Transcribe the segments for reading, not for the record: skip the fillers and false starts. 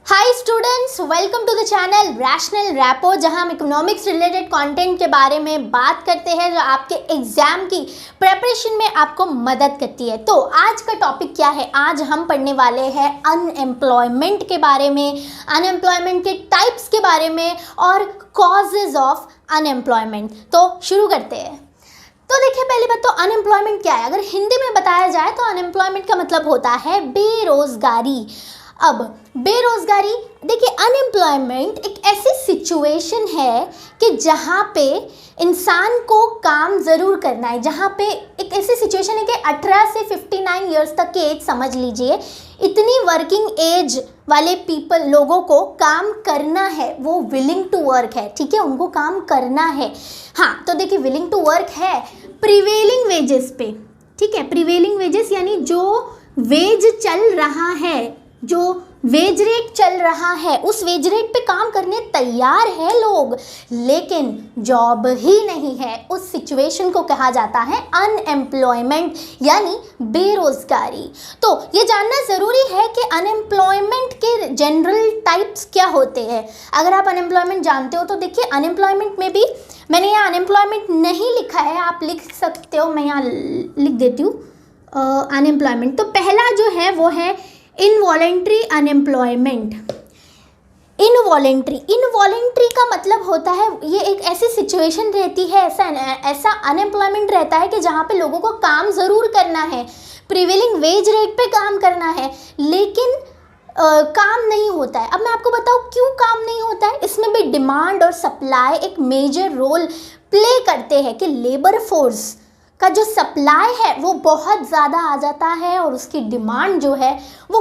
Hi students, welcome to the channel rational rapo, जहां हम economics related content के बारे में बात करते हैं जो आपके एग्जाम की प्रिपरेशन में आपको मदद करती है। तो आज का टॉपिक क्या है? आज हम पढ़ने वाले हैं अनएम्प्लॉयमेंट के बारे में, अनएम्प्लॉयमेंट के टाइप्स के बारे में और कॉजेज ऑफ अनएम्प्लॉयमेंट। तो शुरू करते हैं। तो देखिए, पहली बात तो अनएम्प्लॉयमेंट क्या है? अगर हिंदी में बताया जाए तो अनएम्प्लॉयमेंट का मतलब होता है बेरोजगारी। अब बेरोजगारी, देखिए, अनएम्प्लॉयमेंट एक ऐसी सिचुएशन है कि जहाँ पे इंसान को काम ज़रूर करना है, जहाँ पे एक ऐसी सिचुएशन है कि 18 से 59 इयर्स तक की एज समझ लीजिए, इतनी वर्किंग एज वाले लोगों को काम करना है, वो विलिंग टू वर्क है, ठीक है, उनको काम करना है। हाँ, तो देखिए, विलिंग टू वर्क है प्रिवेलिंग वेजेस पे, ठीक है, प्रिवेलिंग वेजेस यानी जो वेज चल रहा है, जो वेज रेट चल रहा है, उस वेज रेट पे काम करने तैयार है लोग, लेकिन जॉब ही नहीं है। उस सिचुएशन को कहा जाता है अनएम्प्लॉयमेंट यानी बेरोजगारी। तो ये जानना ज़रूरी है कि अनएम्प्लॉयमेंट के जनरल टाइप्स क्या होते हैं। अगर आप अनएम्प्लॉयमेंट जानते हो तो देखिए, अनएम्प्लॉयमेंट में भी मैंने यहाँ अनएम्प्लॉयमेंट नहीं लिखा है, आप लिख सकते हो, मैं यहाँ लिख देती हूँ अनएम्प्लॉयमेंट। तो पहला जो है वो है इनवॉलेंट्री अनएम्प्लॉयमेंट। इनवॉलेंट्री का मतलब होता है, ये एक ऐसी सिचुएशन रहती है, ऐसा अनएम्प्लॉयमेंट रहता है कि जहाँ पे लोगों को काम ज़रूर करना है, प्रिवेलिंग वेज रेट पे काम करना है, लेकिन काम नहीं होता है। अब मैं आपको बताऊँ क्यों काम नहीं होता है। इसमें भी डिमांड और सप्लाई एक मेजर रोल प्ले करते हैं कि लेबर फोर्स का जो सप्लाई है वो बहुत ज़्यादा आ जाता है और उसकी डिमांड जो है वो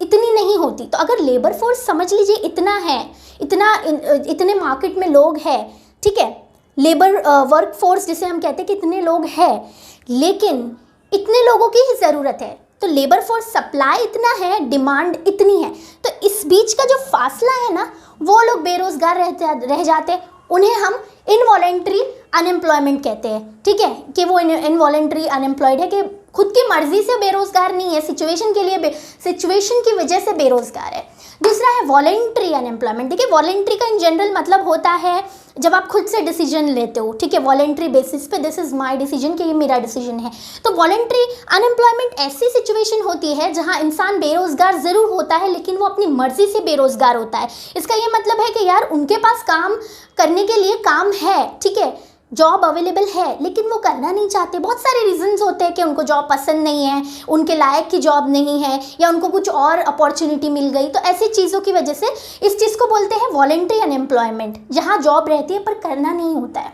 इतनी नहीं होती। तो अगर लेबर फोर्स समझ लीजिए इतना है, इतने मार्केट में लोग हैं, ठीक है, लेबर वर्क फोर्स जिसे हम कहते हैं कि इतने लोग हैं, लेकिन इतने लोगों की ही ज़रूरत है। तो लेबर फोर्स सप्लाई इतना है, डिमांड इतनी है, तो इस बीच का जो फासला है ना, वो लोग बेरोजगार रह जाते, उन्हें हम इनवॉलेंट्री अनएम्प्लॉयमेंट कहते हैं, ठीक है, कि वो इनवॉलेंट्री अनएम्प्लॉयड है, कि खुद की मर्जी से बेरोजगार नहीं है, सिचुएशन की वजह से बेरोजगार है। दूसरा है वॉलेंट्री अनएम्प्लॉयमेंट। देखिए, वॉलेंट्री का इन जनरल मतलब होता है जब आप खुद से डिसीजन लेते हो, ठीक है, वॉलेंट्री बेसिस पे, दिस इज माय डिसीजन, कि ये मेरा डिसीजन है। तो वॉलेंट्री अनएम्प्लॉयमेंट ऐसी सिचुएशन होती है जहां इंसान बेरोजगार ज़रूर होता है, लेकिन वो अपनी मर्जी से बेरोजगार होता है। इसका ये मतलब है कि यार उनके पास काम करने के लिए काम है, ठीक है, जॉब अवेलेबल है, लेकिन वो करना नहीं चाहते। बहुत सारे रीजंस होते हैं कि उनको जॉब पसंद नहीं है, उनके लायक की जॉब नहीं है, या उनको कुछ और अपॉर्चुनिटी मिल गई। तो ऐसी चीज़ों की वजह से इस चीज़ को बोलते हैं वॉलेंट्री अनएम्प्लॉयमेंट, जहाँ जॉब रहती है पर करना नहीं होता है।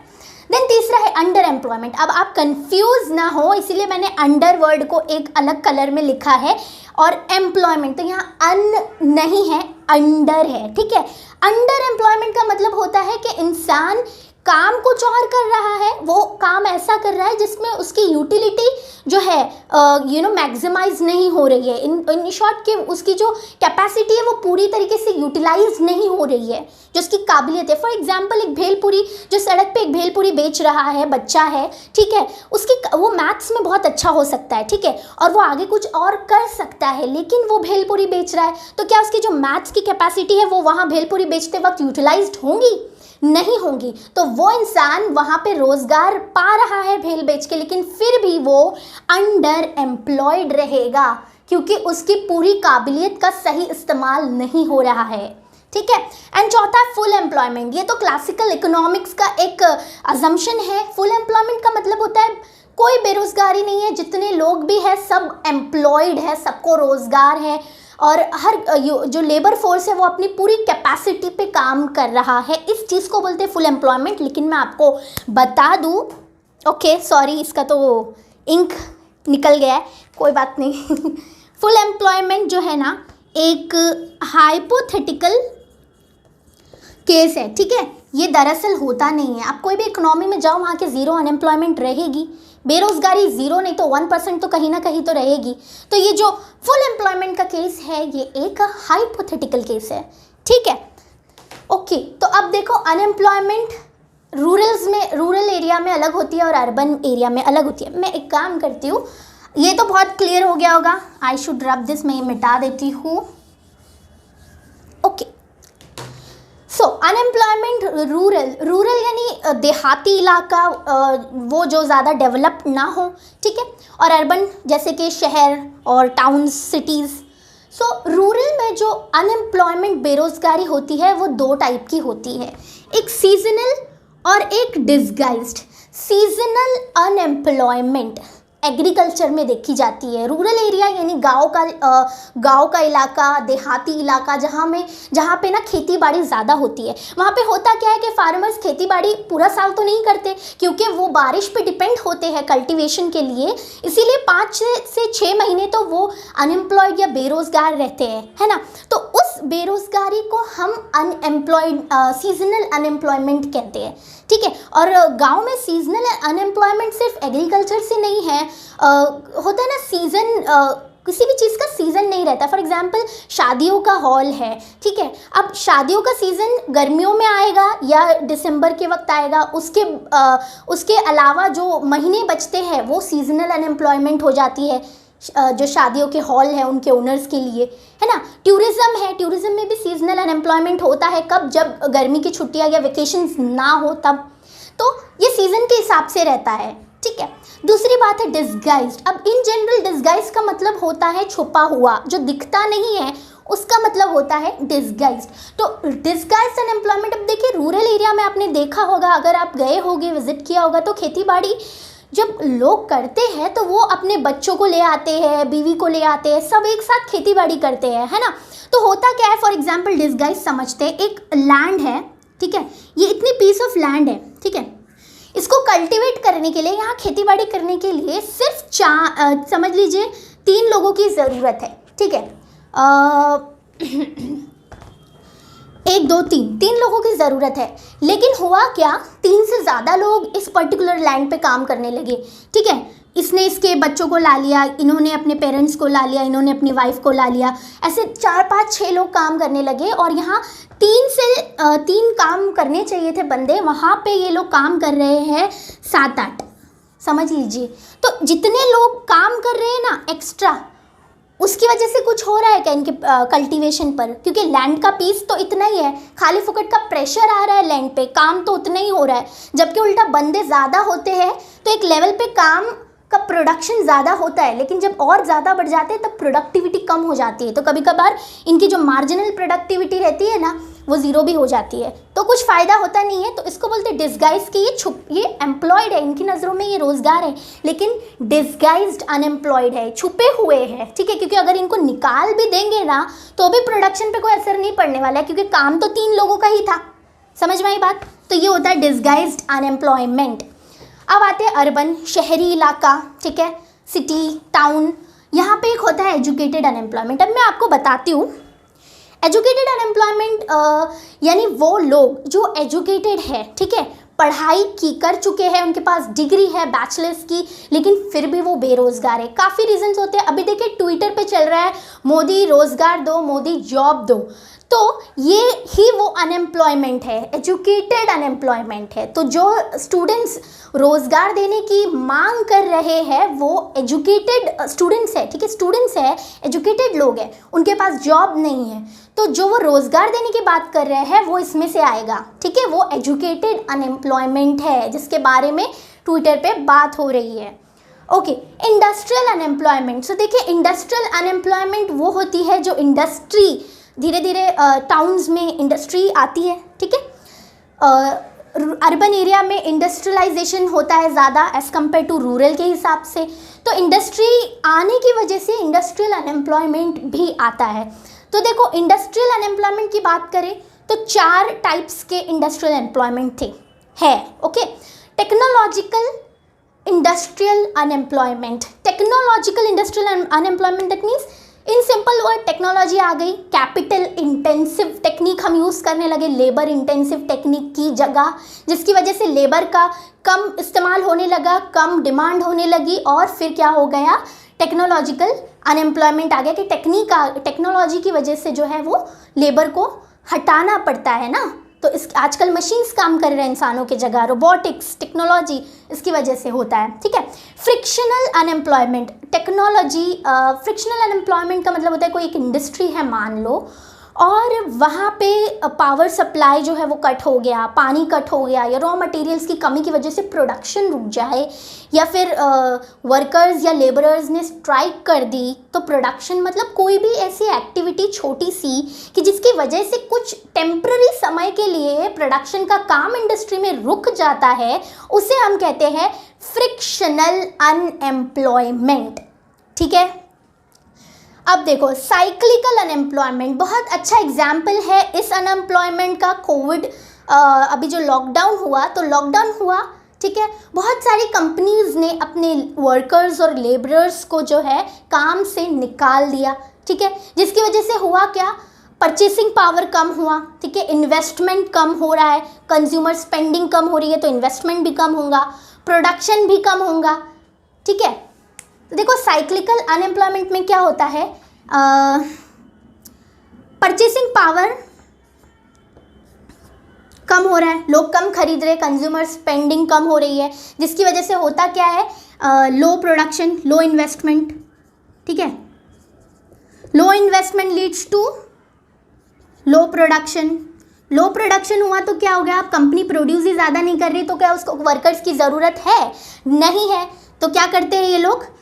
देन तीसरा है अंडर एम्प्लॉयमेंट। अब आप कंफ्यूज ना हो, इसीलिए मैंने अंडर वर्ड को एक अलग कलर में लिखा है, और एम्प्लॉयमेंट तो यहाँ अन नहीं है, अंडर है, ठीक है। अंडर एम्प्लॉयमेंट का मतलब होता है कि इंसान काम कुछ और कर रहा है, वो काम ऐसा कर रहा है जिसमें उसकी यूटिलिटी जो है मैक्सिमाइज नहीं हो रही है। इन शॉर्ट कि उसकी जो कैपेसिटी है वो पूरी तरीके से यूटिलाइज नहीं हो रही है, जो उसकी काबिलियत है। फॉर एग्जांपल, एक भेलपुरी जो सड़क पे एक भेलपुरी बेच रहा है, बच्चा है, ठीक है, वो मैथ्स में बहुत अच्छा हो सकता है, ठीक है, और वो आगे कुछ और कर सकता है, लेकिन वो भेलपुरी बेच रहा है, तो क्या उसकी जो मैथ्स की कैपेसिटी है वो वहाँ भेलपुरी बेचते वक्त यूटिलाइज्ड होंगी? नहीं होंगी। तो वो इंसान वहाँ पे रोजगार पा रहा है भेल बेच के, लेकिन फिर भी वो अंडर एम्प्लॉयड रहेगा, क्योंकि उसकी पूरी काबिलियत का सही इस्तेमाल नहीं हो रहा है, ठीक है। एंड चौथा फुल एम्प्लॉयमेंट। ये तो क्लासिकल इकोनॉमिक्स का एक अजम्पशन है। फुल एम्प्लॉयमेंट का मतलब होता है कोई बेरोजगारी नहीं है, जितने लोग भी है सब एम्प्लॉयड है, सबको रोजगार है, और हर जो लेबर फोर्स है वो अपनी पूरी कैपेसिटी पे काम कर रहा है। इस चीज़ को बोलते हैं फुल एम्प्लॉयमेंट। लेकिन मैं आपको बता दूँ, ओके सॉरी, इसका तो इंक निकल गया है, कोई बात नहीं। फुल एम्प्लॉयमेंट जो है ना, एक हाइपोथेटिकल केस है, ठीक है, ये दरअसल होता नहीं है। आप कोई भी इकोनॉमी में जाओ, वहाँ के ज़ीरो अनएम्प्लॉयमेंट रहेगी, बेरोजगारी ज़ीरो नहीं तो 1% तो कहीं ना कहीं तो रहेगी। तो ये जो फुल एम्प्लॉयमेंट का केस है ये एक हाइपोथेटिकल केस है, ठीक है, ओके। तो अब देखो, अनएम्प्लॉयमेंट रूरल एरिया में अलग होती है और अर्बन एरिया में अलग होती है। मैं एक काम करती हूँ, ये तो बहुत क्लियर हो गया होगा, आई शुड रब दिस, मैं ये मिटा देती हूँ, सो अनएम्प्लॉयमेंट रूरल यानी देहाती इलाका, वो जो ज़्यादा डेवलप्ड ना हो, ठीक है, और अर्बन जैसे कि शहर और टाउन्स सिटीज़। सो रूरल में जो अनएम्प्लॉयमेंट बेरोज़गारी होती है वो दो टाइप की होती है, एक सीजनल और एक डिसगाइज्ड। सीजनल अनएम्प्लॉयमेंट एग्रीकल्चर में देखी जाती है। रूरल एरिया यानी गांव का इलाका, देहाती इलाका, जहाँ पे ना खेती बाड़ी ज़्यादा होती है। वहाँ पे होता क्या है कि फार्मर्स खेती बाड़ी पूरा साल तो नहीं करते, क्योंकि वो बारिश पे डिपेंड होते हैं कल्टीवेशन के लिए, इसीलिए 5 से 6 महीने तो वो अनएम्प्लॉयड या बेरोज़गार रहते हैं, है ना। तो उस बेरोज़गारी को हम अनएम्प्लॉयड सीजनल अनएम्प्लॉयमेंट कहते हैं, ठीक है। और गांव में सीजनल अनएम्प्लॉयमेंट सिर्फ एग्रीकल्चर से नहीं है, होता है ना सीज़न, किसी भी चीज़ का सीज़न नहीं रहता। फॉर एग्जांपल शादियों का हॉल है, ठीक है, अब शादियों का सीज़न गर्मियों में आएगा या दिसंबर के वक्त आएगा, उसके अलावा जो महीने बचते हैं वो सीजनल अनएम्प्लॉयमेंट हो जाती है जो शादियों के हॉल है उनके ओनर्स के लिए, है ना। टूरिज़्म है, टूरिज़्म में भी सीजनल अनएम्प्लॉयमेंट होता है, कब, जब गर्मी की छुट्टियां या वेकेशंस ना हो तब, तो ये सीज़न के हिसाब से रहता है, ठीक है। दूसरी बात है डिसगाइज्ड। अब इन जनरल डिसगाइज का मतलब होता है छुपा हुआ, जो दिखता नहीं है उसका मतलब होता है डिसगाइज्ड। तो डिसगाइज्ड अनएम्प्लॉयमेंट, अब देखिए रूरल एरिया में आपने देखा होगा, अगर आप गए होगे, विजिट किया होगा, तो खेती बाड़ी जब लोग करते हैं तो वो अपने बच्चों को ले आते हैं, बीवी को ले आते हैं, सब एक साथ खेती बाड़ी करते हैं, है ना। तो होता क्या है, फॉर एग्जांपल डिसगाइज समझते हैं, एक लैंड है, ठीक है, ये इतनी पीस ऑफ लैंड है, ठीक है, इसको कल्टीवेट करने के लिए, यहाँ खेती बाड़ी करने के लिए सिर्फ समझ लीजिए 3 लोगों की ज़रूरत है, ठीक है, 1 2 3 लोगों की ज़रूरत है। लेकिन हुआ क्या, 3 से ज़्यादा लोग इस पर्टिकुलर लैंड पे काम करने लगे, ठीक है। इसने इसके बच्चों को ला लिया, इन्होंने अपने पेरेंट्स को ला लिया, इन्होंने अपनी वाइफ को ला लिया, ऐसे 4 5 6 लोग काम करने लगे, और यहाँ 3 काम करने चाहिए थे बंदे, वहाँ पे ये लोग काम कर रहे हैं 7 8, समझ लीजिए। तो जितने लोग काम कर रहे हैं ना एक्स्ट्रा, उसकी वजह से कुछ हो रहा है क्या इनके कल्टीवेशन पर, क्योंकि लैंड का पीस तो इतना ही है, खाली फुकट का प्रेशर आ रहा है लैंड पे, काम तो उतना ही हो रहा है, जबकि उल्टा बंदे ज़्यादा होते हैं तो एक लेवल पे काम का प्रोडक्शन ज़्यादा होता है, लेकिन जब और ज़्यादा बढ़ जाते हैं तब प्रोडक्टिविटी कम हो जाती है। तो कभी कभार इनकी जो मार्जिनल प्रोडक्टिविटी रहती है ना, वो ज़ीरो भी हो जाती है, तो कुछ फ़ायदा होता नहीं है। तो इसको बोलते हैं डिसगाइज कि ये एम्प्लॉयड है, इनकी नज़रों में ये रोज़गार है, लेकिन डिसगाइज्ड अनएम्प्लॉयड है, छुपे हुए हैं, ठीक है, क्योंकि अगर इनको निकाल भी देंगे ना तो भी प्रोडक्शन पे कोई असर नहीं पड़ने वाला है, क्योंकि काम तो 3 लोगों का ही था, समझ में आई बात। तो ये होता है डिसगाइज्ड अनएम्प्लॉयमेंट। अब आते हैं अर्बन, शहरी इलाका, ठीक है, सिटी, टाउन, यहाँ पे एक होता है एजुकेटेड अनएम्प्लॉयमेंट। अब मैं आपको बताती हूँ, एजुकेटेड अनएम्प्लॉयमेंट यानी वो लोग जो एजुकेटेड है, ठीक है, पढ़ाई कर चुके हैं, उनके पास डिग्री है बैचलर्स की, लेकिन फिर भी वो बेरोज़गार है। काफ़ी रीजंस होते हैं, अभी देखिए ट्विटर पे चल रहा है मोदी रोज़गार दो, मोदी जॉब दो, तो ये ही वो अनएम्प्लॉयमेंट है, एजुकेटेड अनएम्प्लॉयमेंट है। तो जो स्टूडेंट्स रोज़गार देने की मांग कर रहे हैं वो एजुकेटेड स्टूडेंट्स है, ठीक है, स्टूडेंट्स है, एजुकेटेड लोग हैं, उनके पास जॉब नहीं है, तो जो वो रोज़गार देने की बात कर रहे हैं वो इसमें से आएगा, ठीक है, वो एजुकेटेड अनएम्प्लॉयमेंट है जिसके बारे में ट्विटर पे बात हो रही है। Okay, industrial unemployment. सो देखिए इंडस्ट्रियल अनएम्प्लॉयमेंट वो होती है जो इंडस्ट्री, धीरे धीरे टाउन्स में इंडस्ट्री आती है, ठीक है, अर्बन एरिया में इंडस्ट्रियलाइजेशन होता है ज़्यादा एज़ कम्पेयर टू रूरल के हिसाब से, तो इंडस्ट्री आने की वजह से इंडस्ट्रियल अनएम्प्लॉयमेंट भी आता है। तो देखो इंडस्ट्रियल अनएम्प्लॉयमेंट की बात करें तो 4 टाइप्स के इंडस्ट्रियल एम्प्लॉयमेंट है, okay. Technological industrial unemployment, technological industrial unemployment that means in simple word technology आ गई, कैपिटल इंटेंसिव टेक्निक हम यूज़ करने लगे लेबर इंटेंसिव टेक्निक की जगह, जिसकी वजह से लेबर का कम इस्तेमाल होने लगा, कम डिमांड होने लगी, और फिर क्या हो गया, टेक्नोलॉजिकल अनएम्प्लॉयमेंट आ गया कि टेक्नोलॉजी की वजह से जो है वो लेबर को हटाना पड़ता है ना। तो इस आजकल मशीन्स काम कर रहे हैं इंसानों की जगह, रोबोटिक्स टेक्नोलॉजी इसकी वजह से होता है, ठीक है। Frictional unemployment, technology frictional unemployment का मतलब होता है कोई एक इंडस्ट्री है मान लो, और वहाँ पे पावर सप्लाई जो है वो कट हो गया, पानी कट हो गया, या रॉ मटेरियल्स की कमी की वजह से प्रोडक्शन रुक जाए, या फिर वर्कर्स या लेबरर्स ने स्ट्राइक कर दी, तो प्रोडक्शन मतलब कोई भी ऐसी एक्टिविटी छोटी सी कि जिसकी वजह से कुछ टेम्प्ररी समय के लिए प्रोडक्शन का काम इंडस्ट्री में रुक जाता है, उसे हम कहते हैं फ्रिक्शनल अनएम्प्लॉयमेंट। ठीक है, अब देखो साइक्लिकल अनएम्प्लॉयमेंट बहुत अच्छा एग्जाम्पल है इस अनएम्प्लॉयमेंट का। कोविड अभी जो लॉकडाउन हुआ, तो लॉकडाउन हुआ, ठीक है, बहुत सारी कंपनीज ने अपने वर्कर्स और लेबरर्स को जो है काम से निकाल दिया, ठीक है, जिसकी वजह से हुआ क्या, परचेसिंग पावर कम हुआ, ठीक है, इन्वेस्टमेंट कम हो रहा है, कंज्यूमर स्पेंडिंग कम हो रही है तो इन्वेस्टमेंट भी कम होगा, प्रोडक्शन भी कम होगा, ठीक है। तो देखो साइक्लिकल अनएम्प्लॉयमेंट में क्या होता है, परचेसिंग पावर कम हो रहा है, लोग कम खरीद रहे, कंज्यूमर स्पेंडिंग कम हो रही है, जिसकी वजह से होता क्या है, लो प्रोडक्शन, लो इन्वेस्टमेंट, ठीक है, low investment leads to low production. Low production हुआ तो क्या हो गया, आप कंपनी प्रोड्यूस ही ज़्यादा नहीं कर रही, तो क्या उसको वर्कर्स की ज़रूरत है, नहीं है, तो क्या करते हैं ये लोग,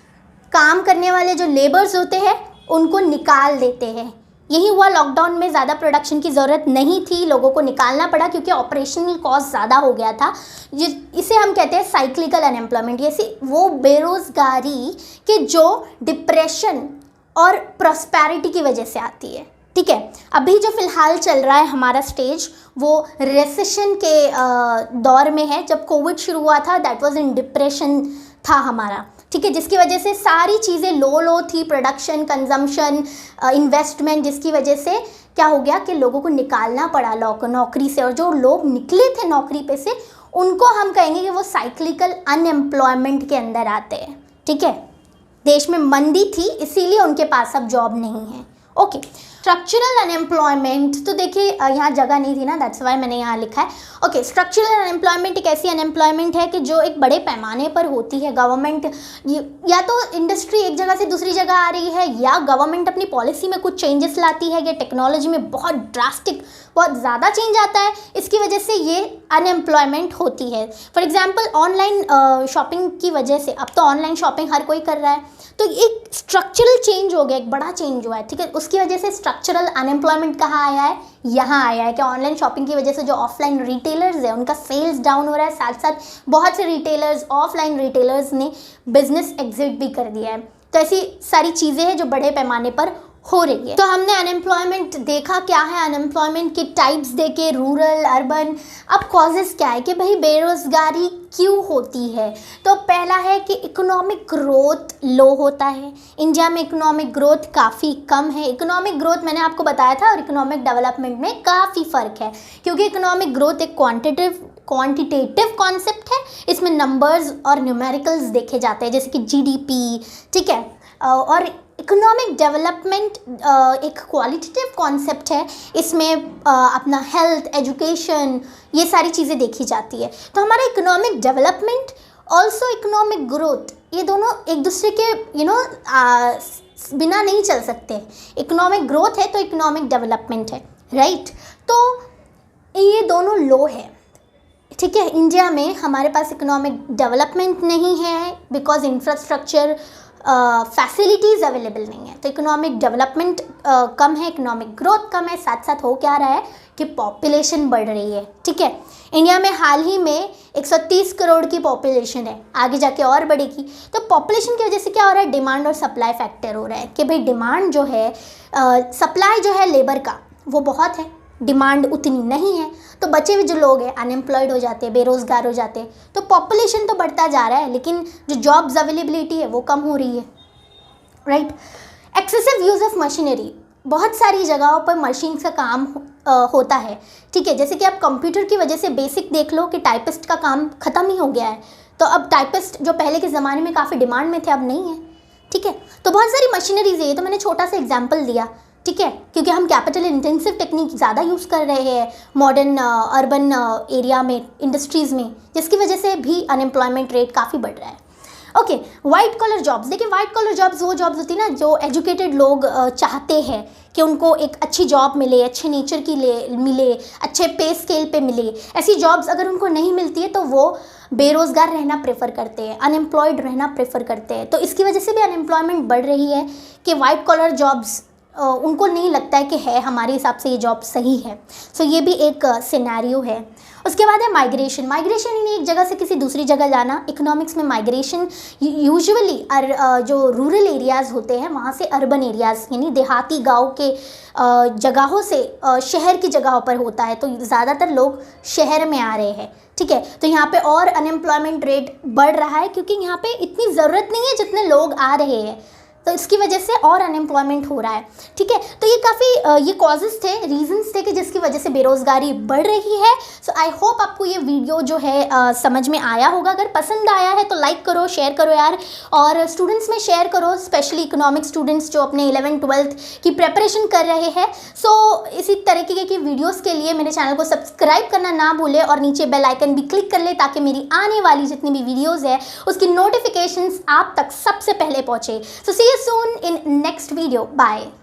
काम करने वाले जो लेबर्स होते हैं उनको निकाल देते हैं। यही हुआ लॉकडाउन में, ज़्यादा प्रोडक्शन की ज़रूरत नहीं थी, लोगों को निकालना पड़ा क्योंकि ऑपरेशनल कॉस्ट ज़्यादा हो गया था। इसे हम कहते हैं साइक्लिकल अनएम्प्लॉयमेंट। ये वो बेरोज़गारी के जो डिप्रेशन और प्रॉस्पेरिटी की वजह से आती है, ठीक है। अभी जो फ़िलहाल चल रहा है हमारा स्टेज, वो रिसेशन के दौर में है। जब कोविड शुरू हुआ था, दैट वाज इन डिप्रेशन था हमारा, ठीक है, जिसकी वजह से सारी चीज़ें लो थी, प्रोडक्शन, कंजम्पशन, इन्वेस्टमेंट, जिसकी वजह से क्या हो गया कि लोगों को निकालना पड़ा नौकरी से, और जो लोग निकले थे नौकरी पे से, उनको हम कहेंगे कि वो साइक्लिकल अनएम्प्लॉयमेंट के अंदर आते हैं, ठीक है। देश में मंदी थी इसीलिए उनके पास अब जॉब नहीं है, ओके। स्ट्रक्चरल अनएम्प्लॉयमेंट, तो देखिए यहाँ जगह नहीं थी ना, दैट्स वाई मैंने यहाँ लिखा है, ओके। स्ट्रक्चरल अनएम्प्लॉयमेंट एक ऐसी अनएम्प्लॉयमेंट है कि जो एक बड़े पैमाने पर होती है। गवर्नमेंट या तो इंडस्ट्री एक जगह से दूसरी जगह आ रही है, या गवर्नमेंट अपनी पॉलिसी में कुछ चेंजेस लाती है, या टेक्नोलॉजी में बहुत ड्रास्टिक, बहुत ज़्यादा चेंज आता है, इसकी वजह से ये अनएम्प्लॉयमेंट होती है। फॉर एग्जाम्पल ऑनलाइन शॉपिंग की वजह से, अब तो ऑनलाइन शॉपिंग हर कोई कर रहा है, तो एक स्ट्रक्चरल चेंज हो गया, एक बड़ा चेंज हुआ है, ठीक है। उसकी वजह से स्ट्रक्चरल अनएम्प्लॉयमेंट कहाँ आया है, यहाँ आया है कि ऑनलाइन शॉपिंग की वजह से जो ऑफलाइन रिटेलर्स है उनका सेल्स डाउन हो रहा है, साथ साथ बहुत से रिटेलर्स, ऑफलाइन रिटेलर्स ने बिजनेस एग्जिट भी कर दिया है। तो ऐसी सारी चीज़ें हैं जो बड़े पैमाने पर हो रही है। तो हमने अनएम्प्लॉयमेंट देखा क्या है, अनएम्प्लॉयमेंट के टाइप्स देखे, रूरल, अर्बन। अब कॉजेज़ क्या है कि भाई बेरोज़गारी क्यों होती है, तो पहला है कि इकोनॉमिक ग्रोथ लो होता है। इंडिया में इकोनॉमिक ग्रोथ काफ़ी कम है। इकोनॉमिक ग्रोथ मैंने आपको बताया था, और इकोनॉमिक डेवलपमेंट में काफ़ी फ़र्क है, क्योंकि इकोनॉमिक ग्रोथ एक क्वांटिटेटिव कॉन्सेप्ट है, इसमें नंबर्स और न्यूमेरिकल्स देखे जाते हैं, जैसे कि जीडीपी, ठीक है। और इकोनॉमिक डेवलपमेंट एक क्वालिटेटिव कॉन्सेप्ट है, इसमें अपना हेल्थ, एजुकेशन, ये सारी चीज़ें देखी जाती है। तो हमारा economic development also economic growth, ये दोनों एक दूसरे के बिना नहीं चल सकते। इकोनॉमिक ग्रोथ है तो इकोनॉमिक डेवलपमेंट है, राइट। तो ये दोनों लो है, ठीक है। इंडिया में हमारे पास इकोनॉमिक डेवलपमेंट नहीं है बिकॉज इंफ्रास्ट्रक्चर फैसिलिटीज़ अवेलेबल नहीं है, तो इकोनॉमिक डेवलपमेंट कम है, इकोनॉमिक ग्रोथ कम है। साथ साथ हो क्या रहा है कि पॉपुलेशन बढ़ रही है, ठीक है। इंडिया में हाल ही में 130 करोड़ की पॉपुलेशन है, आगे जाके और बढ़ेगी। तो पॉपुलेशन की वजह से क्या हो रहा है, डिमांड और सप्लाई फैक्टर हो रहा है कि भाई डिमांड जो है, सप्लाई जो है लेबर का वो बहुत है, डिमांड उतनी नहीं है, तो बचे हुए जो लोग हैं अनएम्प्लॉयड हो जाते हैं, बेरोज़गार हो जाते हैं। तो पॉपुलेशन तो बढ़ता जा रहा है, लेकिन जो जॉब्स अवेलेबिलिटी है वो कम हो रही है, right. Excessive use of machinery, बहुत सारी जगहों पर मशीन का काम होता है, ठीक है। जैसे कि आप कंप्यूटर की वजह से बेसिक देख लो कि टाइपिस्ट का काम ख़त्म ही हो गया है, तो अब टाइपिस्ट जो पहले के ज़माने में काफ़ी डिमांड में थे, अब नहीं है, ठीक है। तो बहुत सारी मशीनरीज है, ये तो मैंने छोटा सा एग्जाम्पल दिया, ठीक है, क्योंकि हम कैपिटल इंटेंसिव टेक्निक ज़्यादा यूज़ कर रहे हैं मॉडर्न अर्बन एरिया में, इंडस्ट्रीज़ में, जिसकी वजह से भी अनएम्प्लॉयमेंट रेट काफ़ी बढ़ रहा है, ओके। वाइट कॉलर जॉब्स, देखिए वाइट कॉलर जॉब्स वो जॉब्स होती है ना जो एजुकेटेड लोग चाहते हैं कि उनको एक अच्छी जॉब मिले, अच्छे नेचर की मिले, अच्छे पे स्केल पे मिले। ऐसी जॉब्स अगर उनको नहीं मिलती है तो वो बेरोज़गार रहना प्रेफर करते हैं, अनएम्प्लॉयड रहना प्रेफर करते हैं। तो इसकी वजह से भी अनएम्प्लॉयमेंट बढ़ रही है कि वाइट कॉलर जॉब्स उनको नहीं लगता है कि है हमारे हिसाब से ये जॉब सही है। सो ये भी एक सिनेरियो है। उसके बाद है माइग्रेशन। माइग्रेशन यानी एक जगह से किसी दूसरी जगह जाना। इकोनॉमिक्स में माइग्रेशन यूजुअली जो रूरल एरियाज़ होते हैं वहाँ से अर्बन एरियाज़ यानी देहाती गांव के जगहों से शहर की जगहों पर होता है। तो ज़्यादातर लोग शहर में आ रहे हैं, ठीक है। तो यहाँ पे और अनएम्प्लॉयमेंट रेट बढ़ रहा है क्योंकि यहाँ पे इतनी ज़रूरत नहीं है जितने लोग आ रहे हैं, तो इसकी वजह से और अनएम्प्लॉयमेंट हो रहा है, ठीक है। तो ये काफ़ी ये कॉजेज़ थे, रीजंस थे कि जिसकी वजह से बेरोज़गारी बढ़ रही है। सो आई होप आपको ये वीडियो जो है समझ में आया होगा। अगर पसंद आया है तो लाइक करो, शेयर करो यार, और स्टूडेंट्स में शेयर करो, स्पेशली इकोनॉमिक स्टूडेंट्स जो अपने 11th-12th की प्रिपरेशन कर रहे हैं। सो इसी तरीके की वीडियोज़ के लिए मेरे चैनल को सब्सक्राइब करना ना भूलें और नीचे बेल आइकन भी क्लिक कर ले ताकि मेरी आने वाली जितनी भी वीडियोज़ है उसकी नोटिफिकेशंस आप तक सबसे पहले पहुँचे। सो सी you soon in next video. Bye.